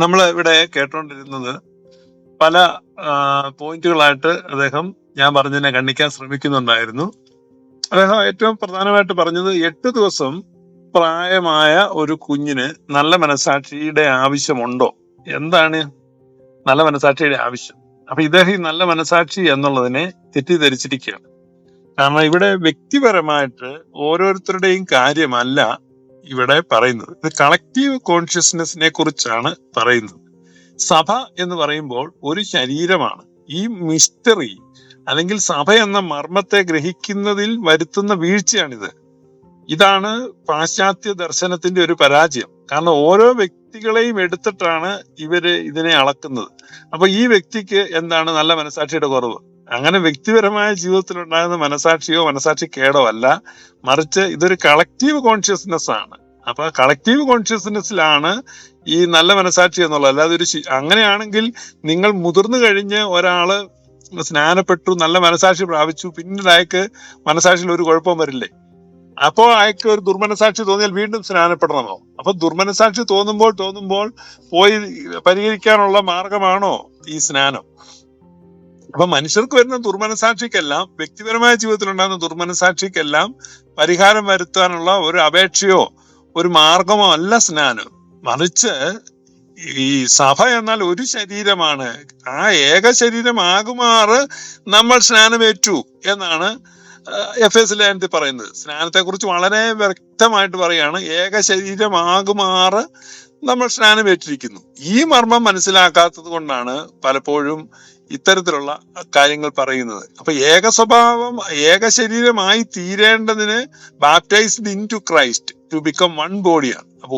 നമ്മൾ ഇവിടെ കേട്ടോണ്ടിരുന്നത് പല പോയിന്റുകളായിട്ട് അദ്ദേഹം ഞാൻ പറഞ്ഞതിനെ ഖണ്ഡിക്കാൻ ശ്രമിക്കുന്നുണ്ടായിരുന്നു. അദ്ദേഹം ഏറ്റവും പ്രധാനമായിട്ട് പറഞ്ഞത് 8 ദിവസം പ്രായമായ ഒരു കുഞ്ഞിന് നല്ല മനസാക്ഷിയുടെ ആവശ്യമുണ്ടോ? എന്താണ് നല്ല മനസാക്ഷിയുടെ ആവശ്യം? അപ്പൊ ഇദ്ദേഹം ഈ നല്ല മനസാക്ഷി എന്നുള്ളതിനെ തെറ്റിദ്ധരിച്ചിരിക്കുകയാണ്. കാരണം ഇവിടെ വ്യക്തിപരമായിട്ട് ഓരോരുത്തരുടെയും കാര്യമല്ല ഇവിടെ പറയുന്നത്. ഇത് കളക്റ്റീവ് കോൺഷ്യസ്നെസ്സിനെ കുറിച്ചാണ് പറയുന്നത്. സഭ എന്ന് പറയുമ്പോൾ ഒരു ശരീരമാണ്. ഈ മിസ്റ്ററി അല്ലെങ്കിൽ സഭ എന്ന മർമ്മത്തെ ഗ്രഹിക്കുന്നതിൽ വരുത്തുന്ന വീഴ്ചയാണിത്. ഇതാണ് പാശ്ചാത്യ ദർശനത്തിന്റെ ഒരു പരാജയം. കാരണം ഓരോ വ്യക്തികളെയും എടുത്തിട്ടാണ് ഇതിനെ അളക്കുന്നത്. അപ്പൊ ഈ വ്യക്തിക്ക് എന്താണ് നല്ല മനസാക്ഷിയുടെ കുറവ്? അങ്ങനെ വ്യക്തിപരമായ ജീവിതത്തിൽ ഉണ്ടാകുന്ന മനസാക്ഷിയോ മനസാക്ഷിക്കേടോ അല്ല, മറിച്ച് ഇതൊരു കളക്റ്റീവ് കോൺഷ്യസ്നെസ് ആണ്. അപ്പൊ കളക്റ്റീവ് കോൺഷ്യസ്നെസ്സിലാണ് ഈ നല്ല മനസാക്ഷി എന്നുള്ളത്. അല്ലാതെ അങ്ങനെയാണെങ്കിൽ നിങ്ങൾ മുതിർന്നു കഴിഞ്ഞ് ഒരാള് സ്നാനപ്പെട്ടു, നല്ല മനസാക്ഷി പ്രാപിച്ചു, പിന്നീട് അയാൾക്ക് മനസാക്ഷിയിൽ ഒരു കുഴപ്പം വരില്ലേ? അപ്പോൾ അയാൾക്ക് ഒരു ദുർമനസാക്ഷി തോന്നിയാൽ വീണ്ടും സ്നാനപ്പെടണമോ? അപ്പൊ ദുർമനസാക്ഷി തോന്നുമ്പോൾ പോയി പരിഹരിക്കാനുള്ള മാർഗമാണോ ഈ സ്നാനം? അപ്പൊ മനുഷ്യർക്ക് വരുന്ന ദുർമനസാക്ഷിക്കെല്ലാം, വ്യക്തിപരമായ ജീവിതത്തിൽ ഉണ്ടാകുന്ന ദുർമനസാക്ഷിക്കെല്ലാം പരിഹാരം വരുത്താനുള്ള ഒരു അപേക്ഷയോ ഒരു മാർഗമോ അല്ല സ്നാനം. മറിച്ച് ഈ സഭ എന്നാൽ ഒരു ശരീരമാണ്. ആ ഏക ശരീരമാകുമാറ് നമ്മൾ സ്നാനമേറ്റു എന്നാണ് എഫേസ്യ ലേഖനത്തിൽ പറയുന്നത്. സ്നാനത്തെ കുറിച്ച് വളരെ വ്യക്തമായിട്ട് പറയാണ്, ഏക ശരീരമാകുമാറ് നമ്മൾ സ്നാനമേറ്റിരിക്കുന്നു. ഈ മർമ്മം മനസ്സിലാക്കാത്തത് കൊണ്ടാണ് പലപ്പോഴും ഇത്തരത്തിലുള്ള കാര്യങ്ങൾ പറയുന്നത്. അപ്പൊ ഏക സ്വഭാവം, ഏക ശരീരമായി തീരേണ്ടതിന് baptised into Christ to become one ബോഡിയാണ്. അപ്പൊ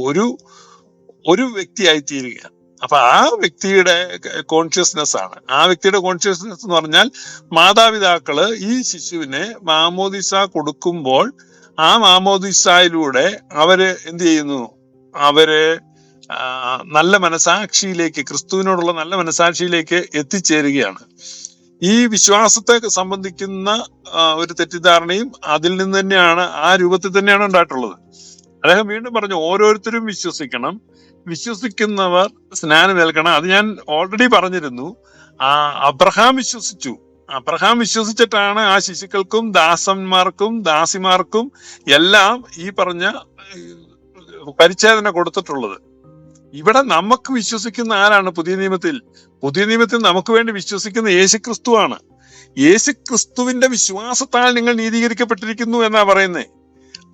ഒരു വ്യക്തിയായി തീരുകയാണ്. അപ്പൊ ആ വ്യക്തിയുടെ കോൺഷ്യസ്നെസ് ആണ്. ആ വ്യക്തിയുടെ കോൺഷ്യസ്നെസ് എന്ന് പറഞ്ഞാൽ മാതാപിതാക്കള് ഈ ശിശുവിനെ മാമോദിസ കൊടുക്കുമ്പോൾ ആ മാമോദിസയിലൂടെ അവര് എന്ത് ചെയ്യുന്നു? അവര് നല്ല മനസാക്ഷിയിലേക്ക്, ക്രിസ്തുവിനോടുള്ള നല്ല മനസാക്ഷിയിലേക്ക് എത്തിച്ചേരുകയാണ്. ഈ വിശ്വാസത്തെ സംബന്ധിക്കുന്ന ഒരു തെറ്റിദ്ധാരണയും അതിൽ നിന്ന് തന്നെയാണ്, ആ രൂപത്തിൽ തന്നെയാണ് ഉണ്ടായിട്ടുള്ളത്. അദ്ദേഹം വീണ്ടും പറഞ്ഞു, ഓരോരുത്തരും വിശ്വസിക്കണം, വിശ്വസിക്കുന്നവർ സ്നാനമേൽക്കണം. അത് ഞാൻ ഓൾറെഡി പറഞ്ഞിരുന്നു. അബ്രഹാം വിശ്വസിച്ചു. അബ്രഹാം വിശ്വസിച്ചിട്ടാണ് ആ ശിശുക്കൾക്കും ദാസന്മാർക്കും ദാസിമാർക്കും എല്ലാം ഈ പറഞ്ഞ പരിച്ഛേദന കൊടുത്തിട്ടുള്ളത്. ഇവിടെ നമുക്ക് വിശ്വസിക്കുന്ന ആരാണ്? പുതിയ നിയമത്തിൽ നമുക്ക് വേണ്ടി വിശ്വസിക്കുന്ന യേശുക്രിസ്തുവാണ്. യേശുക്രിസ്തുവിന്റെ വിശ്വാസത്താൽ നിങ്ങൾ നീതീകരിക്കപ്പെട്ടിരിക്കുന്നു എന്നാ പറയുന്നേ.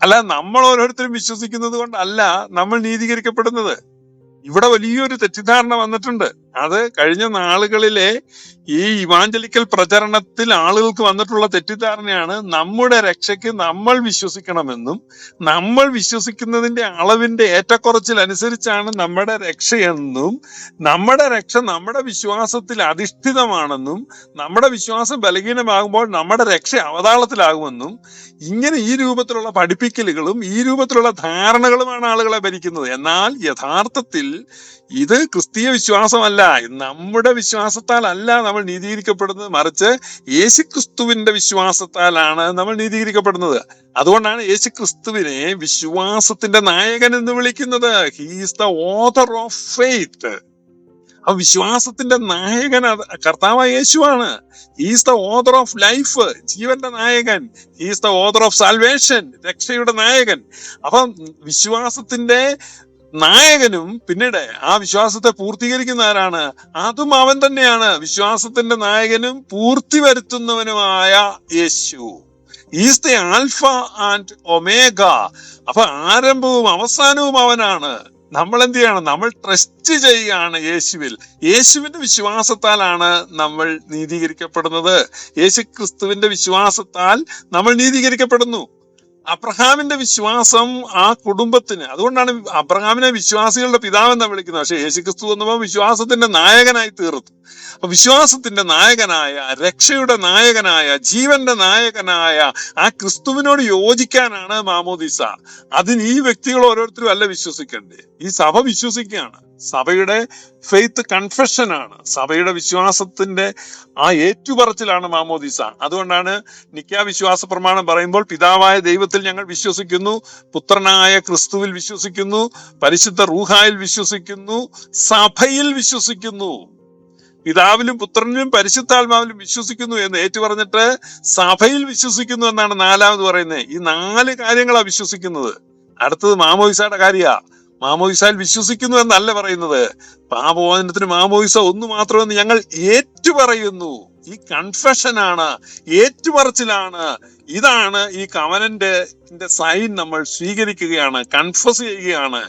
അല്ല, നമ്മൾ ഓരോരുത്തരും വിശ്വസിക്കുന്നത് കൊണ്ടല്ല നമ്മൾ നീതീകരിക്കപ്പെടുന്നത്. ഇവിടെ വലിയൊരു തെറ്റിദ്ധാരണ വന്നിട്ടുണ്ട്. അത് കഴിഞ്ഞ നാളുകളിലെ ഈ ഇവാഞ്ചലിക്കൽ പ്രചരണത്തിൽ ആളുകൾക്ക് വന്നിട്ടുള്ള തെറ്റിദ്ധാരണയാണ്. നമ്മുടെ രക്ഷയ്ക്ക് നമ്മൾ വിശ്വസിക്കണമെന്നും നമ്മൾ വിശ്വസിക്കുന്നതിന്റെ അളവിന്റെ ഏറ്റക്കുറച്ചിൽ അനുസരിച്ചാണ് നമ്മുടെ രക്ഷയെന്നും നമ്മുടെ രക്ഷ നമ്മുടെ വിശ്വാസത്തിൽ അധിഷ്ഠിതമാണെന്നും നമ്മുടെ വിശ്വാസം ബലഹീനമാകുമ്പോൾ നമ്മുടെ രക്ഷ അവതാളത്തിലാകുമെന്നും ഇങ്ങനെ ഈ രൂപത്തിലുള്ള പഠിപ്പിക്കലുകളും ഈ രൂപത്തിലുള്ള ധാരണകളുമാണ് ആളുകളെ ഭരിക്കുന്നത്. എന്നാൽ യഥാർത്ഥത്തിൽ ഇത് ക്രിസ്തീയ വിശ്വാസമല്ല. നമ്മുടെ വിശ്വാസത്താൽ അല്ല നമ്മൾ നീതീകരിക്കപ്പെടുന്നത്, മറിച്ച് യേശുക്രിസ്തുവിന്റെ വിശ്വാസത്താലാണ് നമ്മൾ നീതീകരിക്കപ്പെടുന്നത്. അതുകൊണ്ടാണ് യേശുക്രിസ്തുവിനെ വിശ്വാസത്തിന്റെ നായകൻ എന്ന് വിളിക്കുന്നത്. He is the author of faith. ആ വിശ്വാസത്തിന്റെ നായകൻ കർത്താവായ യേശുവാണ്. He is the author of life, ജീവന്റെ നായകൻ. He is the author of salvation, രക്ഷയുടെ നായകൻ. അപ്പം വിശ്വാസത്തിന്റെ നായകനും പിന്നീട് ആ വിശ്വാസത്തെ പൂർത്തീകരിക്കുന്ന ആരാണ്? അതും അവൻ തന്നെയാണ്. വിശ്വാസത്തിന്റെ നായകനും പൂർത്തി വരുത്തുന്നവനുമായ Yeshu. Is the alpha and omega. അപ്പൊ ആരംഭവും അവസാനവും അവനാണ്. നമ്മൾ എന്ത് ചെയ്യണം? നമ്മൾ ട്രസ്റ്റ് ചെയ്യുകയാണ് യേശുവിൽ. യേശുവിന്റെ വിശ്വാസത്താലാണ് നമ്മൾ നീതീകരിക്കപ്പെടുന്നത്. യേശുക്രിസ്തുവിന്റെ വിശ്വാസത്താൽ നമ്മൾ നീതീകരിക്കപ്പെടുന്നു. അബ്രഹാമിന്റെ വിശ്വാസം ആ കുടുംബത്തിന്, അതുകൊണ്ടാണ് അബ്രഹാമിനെ വിശ്വാസികളുടെ പിതാവെന്നാ വിളിക്കുന്നത്. പക്ഷെ യേശുക്രിസ്തു വന്നപ്പോൾ വിശ്വാസത്തിന്റെ നായകനായി തീർന്നു. അപ്പൊ വിശ്വാസത്തിന്റെ നായകനായ, രക്ഷയുടെ നായകനായ, ജീവന്റെ നായകനായ ആ ക്രിസ്തുവിനോട് യോജിക്കാനാണ് മാമോദിസ. അതിന് ഈ വ്യക്തികൾ ഓരോരുത്തരും അല്ല വിശ്വസിക്കണ്ടേ, ഈ സഭ വിശ്വസിക്കുകയാണ്. സഭയുടെ ഫെയ്ത്ത് കൺഫെഷനാണ്, സഭയുടെ വിശ്വാസത്തിന്റെ ആ ഏറ്റുപറച്ചിലാണ് മാമോദീസ. അതുകൊണ്ടാണ് നിക്കാ വിശ്വാസ പ്രമാണം പറയുമ്പോൾ പിതാവായ ദൈവത്തിൽ ഞങ്ങൾ വിശ്വസിക്കുന്നു, പുത്രനായ ക്രിസ്തുവിൽ വിശ്വസിക്കുന്നു, പരിശുദ്ധ റൂഹായിൽ വിശ്വസിക്കുന്നു, സഭയിൽ വിശ്വസിക്കുന്നു. പിതാവിലും പുത്രനിലും പരിശുദ്ധാത്മാവിലും വിശ്വസിക്കുന്നു എന്ന് ഏറ്റുപറഞ്ഞിട്ട് സഭയിൽ വിശ്വസിക്കുന്നു എന്നാണ് നാലാമത് പറയുന്നത്. ഈ 4 കാര്യങ്ങളാണ് വിശ്വസിക്കുന്നത്. അടുത്തത് മാമോദിസയുടെ കാര്യ. മാമോദിസയിൽ വിശ്വസിക്കുന്നു എന്നല്ല പറയുന്നത്. പാപമോചനത്തിന് മാമോദിസ ഒന്ന് മാത്രമെന്ന് ഞങ്ങൾ ഏറ്റുപറയുന്നു. ഈ കൺഫെഷനാണ്, ഏറ്റുപറച്ചിലാണ്. ഇതാണ് ഈ കവനന്റെ സൈൻ. നമ്മൾ സ്വീകരിക്കുകയാണ്, കൺഫസ് ചെയ്യുകയാണ്.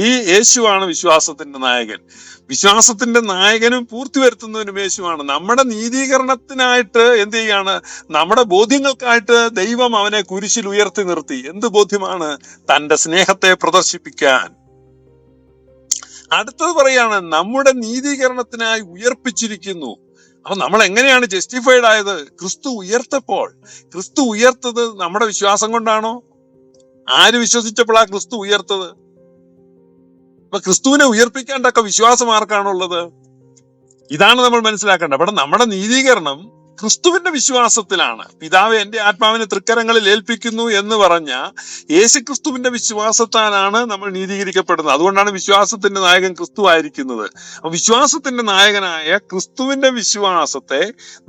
ഈ യേശുവാണ് വിശ്വാസത്തിന്റെ നായകൻ. വിശ്വാസത്തിന്റെ നായകനും പൂർത്തി വരുത്തുന്നതിനും യേശുവാണ്. നമ്മുടെ നീതീകരണത്തിനായിട്ട് എന്ത് ചെയ്യാണ്? നമ്മുടെ ബോധ്യങ്ങൾക്കായിട്ട് ദൈവം അവനെ കുരിശിൽ ഉയർത്തി നിർത്തി. എന്ത് ബോധ്യമാണ്? തന്റെ സ്നേഹത്തെ പ്രദർശിപ്പിക്കാൻ. അടുത്തത് പറയാണ് നമ്മുടെ നീതീകരണത്തിനായി ഉയർപ്പിച്ചിരിക്കുന്നു. അപ്പൊ നമ്മൾ എങ്ങനെയാണ് ജസ്റ്റിഫൈഡ് ആയത്? ക്രിസ്തു ഉയർത്തപ്പോൾ. ക്രിസ്തു ഉയർത്തത് നമ്മുടെ വിശ്വാസം കൊണ്ടാണോ? ആര് വിശ്വസിച്ചപ്പോഴാ ക്രിസ്തു ഉയർത്തത്? അപ്പൊ ക്രിസ്തുവിനെ ഉയർപ്പിക്കാണ്ടൊക്കെ വിശ്വാസം ആർക്കാണുള്ളത്? ഇതാണ് നമ്മൾ മനസ്സിലാക്കേണ്ടത്. അവിടെ നമ്മുടെ നീതീകരണം ക്രിസ്തുവിന്റെ വിശ്വാസത്തിലാണ്. പിതാവ് എന്റെ ആത്മാവിനെ തൃക്കരങ്ങളിൽ ഏൽപ്പിക്കുന്നു എന്ന് പറഞ്ഞ യേശുക്രിസ്തുവിന്റെ വിശ്വാസത്താലാണ് നമ്മൾ നീതീകരിക്കപ്പെടുന്നത്. അതുകൊണ്ടാണ് വിശ്വാസത്തിന്റെ നായകൻ ക്രിസ്തു ആയിരിക്കുന്നത്. അപ്പൊ വിശ്വാസത്തിന്റെ നായകനായ ക്രിസ്തുവിന്റെ വിശ്വാസത്തെ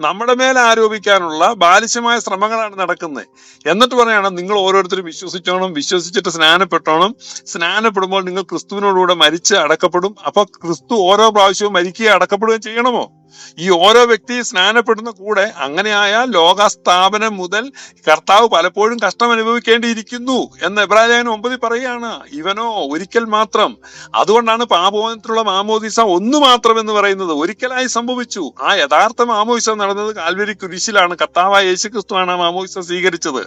നമ്മുടെ മേൽ ആരോപിക്കാനുള്ള ബാലിശമായ ശ്രമങ്ങളാണ് നടക്കുന്നത്. എന്നിട്ട് പറയണം നിങ്ങൾ ഓരോരുത്തരും വിശ്വസിച്ചോണം, വിശ്വസിച്ചിട്ട് സ്നാനപ്പെട്ടോണം. സ്നാനപ്പെടുമ്പോൾ നിങ്ങൾ ക്രിസ്തുവിനോടുകൂടെ മരിച്ച് അടക്കപ്പെടും. അപ്പൊ ക്രിസ്തു ഓരോ പ്രാവശ്യവും മരിക്കുകയും അടക്കപ്പെടുകയും ചെയ്യണമോ? ഈ ഓരോ വ്യക്തി സ്നാനപ്പെടുന്ന കൂടെ അങ്ങനെയായ ലോകസ്ഥാപനം മുതൽ കർത്താവ് പലപ്പോഴും കഷ്ടം അനുഭവിക്കേണ്ടിയിരിക്കുന്നു എന്ന് എബ്രായലേഖനം 9 പറയുകയാണ്. ഇവനോ ഒരിക്കൽ മാത്രം. അതുകൊണ്ടാണ് പാപമോചനത്തിലുള്ള മാമോദിസ ഒന്ന് മാത്രം എന്ന് പറയുന്നത്. ഒരിക്കലായി സംഭവിച്ചു. ആ യഥാർത്ഥ മാമോദിസ നടന്നത് കാൽവരി കുരിശിലാണ്. കർത്താവായ യേശുക്രിസ്തുവാണ് ആ മാമോദിസ സ്വീകരിച്ചത്.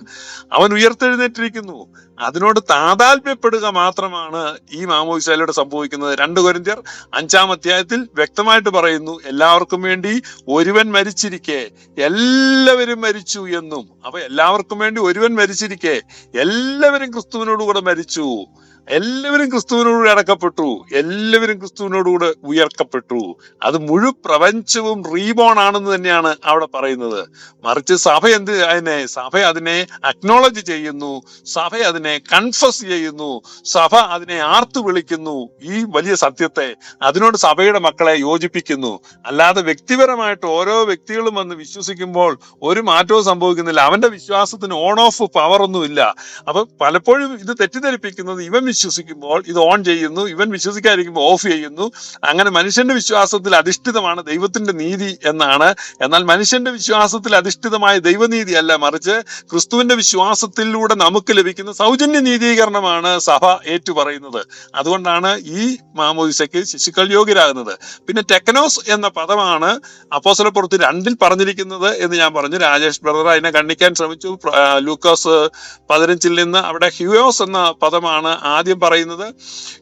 അവൻ ഉയർത്തെഴുന്നേറ്റിരിക്കുന്നു. അതിനോട് താതാത്മ്യപ്പെടുക മാത്രമാണ് ഈ മാമോദിസയിലൂടെ സംഭവിക്കുന്നത്. 2 കൊരിന്ത്യർ 5-ാം അധ്യായത്തിൽ വ്യക്തമായിട്ട് പറയുന്നു, എല്ലാവർക്കും വേണ്ടി ഒരുവൻ മരിച്ചിരിക്കെ എല്ലാവരും മരിച്ചു എന്നും. അപ്പൊ എല്ലാവർക്കും വേണ്ടി ഒരുവൻ മരിച്ചിരിക്കെ എല്ലാവരും ക്രിസ്തുവിനോടുകൂടെ മരിച്ചു, എല്ലാവരും ക്രിസ്തുവിനോടുകൂടെ അടക്കപ്പെട്ടു, എല്ലാവരും ക്രിസ്തുവിനോടുകൂടെ ഉയർക്കപ്പെട്ടു. അത് പ്രപഞ്ചവും റീബോൺ ആണെന്ന് തന്നെയാണ് അവിടെ പറയുന്നത്. മറിച്ച് സഭ സഭ അതിനെ അക്നോളജ് ചെയ്യുന്നു, സഭ അതിനെ കൺഫസ് ചെയ്യുന്നു, സഭ അതിനെ ആർത്തു വിളിക്കുന്നു. ഈ വലിയ സത്യത്തെ അതിനോട് സഭയുടെ മക്കളെ യോജിപ്പിക്കുന്നു. അല്ലാതെ വ്യക്തിപരമായിട്ട് ഓരോ വ്യക്തികളും വന്ന് വിശ്വസിക്കുമ്പോൾ ഒരു മാറ്റവും സംഭവിക്കുന്നില്ല. അവന്റെ വിശ്വാസത്തിന് ഓൺ ഓഫ് പവർ ഒന്നുമില്ല. അപ്പൊ പലപ്പോഴും ഇത് തെറ്റിദ്ധരിപ്പിക്കുന്നത്, ഇവൻ വിശ്വസിക്കുമ്പോൾ ഇത് ഓൺ ചെയ്യുന്നു, ഇവൻ വിശ്വസിക്കാതിരിക്കുമ്പോൾ ഓഫ് ചെയ്യുന്നു. അങ്ങനെ മനുഷ്യന്റെ വിശ്വാസത്തിൽ അധിഷ്ഠിതമാണ് ദൈവത്തിന്റെ നീതി എന്നാണ്. എന്നാൽ മനുഷ്യന്റെ വിശ്വാസത്തിൽ അധിഷ്ഠിതമായ ദൈവനീതി അല്ല, മറിച്ച് ക്രിസ്തുവിന്റെ വിശ്വാസത്തിലൂടെ നമുക്ക് ലഭിക്കുന്ന സൗജന്യ നീതീകരണമാണ് സഭ ഏറ്റുപറയുന്നത്. അതുകൊണ്ടാണ് ഈ മാമോദിസയ്ക്ക് ശിശുക്കൾ യോഗ്യരാകുന്നത്. പിന്നെ ടെക്നോസ് എന്ന പദമാണ് അപ്പോസ്തലപ്രവൃത്തി 2-ൽ പറഞ്ഞിരിക്കുന്നത് എന്ന് ഞാൻ പറഞ്ഞു. രാജേഷ് ബ്രദർ അതിനെ ഖണ്ഡിക്കാൻ ശ്രമിച്ചു. ലൂക്കോസ് 15-ൽ നിന്ന് അവിടെ ഹ്യൂയോസ് എന്ന പദമാണ് ആദ്യം പറയുന്നത്.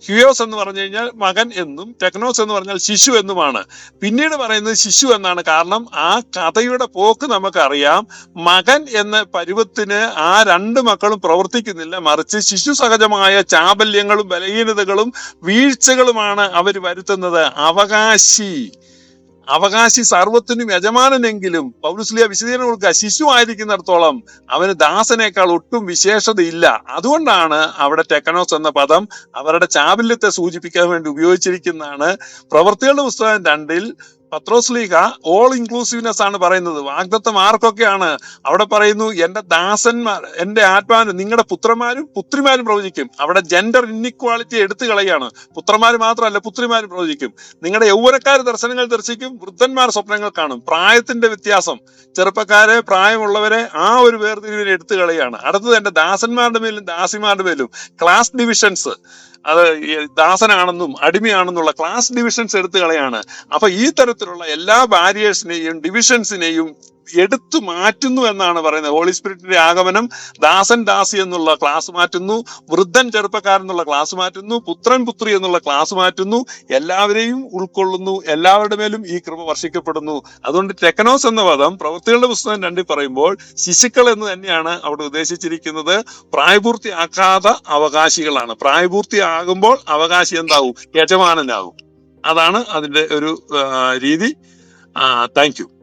ഹ്യൂയോസ് എന്ന് പറഞ്ഞു കഴിഞ്ഞാൽ മകൻ എന്നും ടെക്നോസ് എന്ന് പറഞ്ഞാൽ ശിശു എന്നുമാണ്. പിന്നീട് പറയുന്നത് ശിശു എന്നാണ്. കാരണം ആ കഥയുടെ പോക്ക് നമുക്കറിയാം. മകൻ എന്ന പരുവത്തിന് ആ 2 മക്കളും പ്രവർത്തിക്കുന്നില്ല, മറിച്ച് ശിശു സഹജമായ ചാബല്യങ്ങളും ബലഹീനതകളും വീഴ്ചകളുമാണ് അവർ വരുത്തുന്നത്. അവകാശി സർവത്തിനും യജമാനെങ്കിലും പൗലോസ്ലീഹ വിശദീകരണം കൊടുക്കുക, ശിശു ആയിരിക്കുന്നിടത്തോളം അവന് ദാസനേക്കാൾ ഒട്ടും വിശേഷതയില്ല. അതുകൊണ്ടാണ് അവിടെ ടെക്നോസ് എന്ന പദം അവരുടെ ചാബല്യത്തെ സൂചിപ്പിക്കാൻ വേണ്ടി ഉപയോഗിച്ചിരിക്കുന്നതാണ്. പ്രവൃത്തികളുടെ പുസ്തകം 2-ൽ പത്രോസ്ലീഹ ഓൾ ഇൻക്ലൂസീവ്നെസ് ആണ് പറയുന്നത്. വാഗ്ദത്തം ആർക്കൊക്കെയാണ്? അവിടെ പറയുന്നു, എന്റെ ദാസന്മാർ, എന്റെ ആത്മാവിന്, നിങ്ങളുടെ പുത്രന്മാരും പുത്രിമാരും പ്രവചിക്കും. അവിടെ ജെൻഡർ ഇന്നിക്വാളിറ്റി എടുത്തു കളയാണ്. പുത്രന്മാർ മാത്രമല്ല, പുത്രിമാരും പ്രവചിക്കും. നിങ്ങളുടെ യൗവനക്കാർ ദർശനങ്ങൾ ദർശിക്കും, വൃദ്ധന്മാർ സ്വപ്നങ്ങൾ കാണും. പ്രായത്തിന്റെ വ്യത്യാസം, ചെറുപ്പക്കാരെ പ്രായമുള്ളവരെ ആ ഒരു വേർതിരിവിനെ എടുത്തു കളയാണ്. അടുത്തത് എന്റെ ദാസന്മാരുടെ മേലും ദാസിമാരുടെ മേലും ക്ലാസ് ഡിവിഷൻസ്, അത് ദാസനാണെന്നും അടിമയാണെന്നുള്ള ക്ലാസ് ഡിവിഷൻസ് എടുത്തു കളയാണ്. അപ്പൊ ഈ തരത്തിലുള്ള എല്ലാ ബാരിയേഴ്സിനെയും ഡിവിഷൻസിനെയും എടുത്തു മാറ്റുന്നു എന്നാണ് പറയുന്നത്. ഹോളി സ്പിരിറ്റിന്റെ ആഗമനം ദാസൻ ദാസി എന്നുള്ള ക്ലാസ് മാറ്റുന്നു, വൃദ്ധൻ ചെറുപ്പക്കാരൻ എന്നുള്ള ക്ലാസ് മാറ്റുന്നു, പുത്രൻ പുത്രി എന്നുള്ള ക്ലാസ് മാറ്റുന്നു. എല്ലാവരെയും ഉൾക്കൊള്ളുന്നു, എല്ലാവരുടെ മേലും ഈ കൃപ വർഷിക്കപ്പെടുന്നു. അതുകൊണ്ട് ടെക്നോസ് എന്ന പദം പ്രവൃത്തികളുടെ പുസ്തകം 2-ൽ പറയുമ്പോൾ ശിശുക്കൾ എന്ന് തന്നെയാണ് അവിടെ ഉദ്ദേശിച്ചിരിക്കുന്നത്. പ്രായപൂർത്തിയാക്കാത്ത അവകാശികളാണ്. പ്രായപൂർത്തിയാകുമ്പോൾ അവകാശി എന്താവും? യജമാനനാകും. അതാണ് അതിന്റെ ഒരു രീതി. Thank you.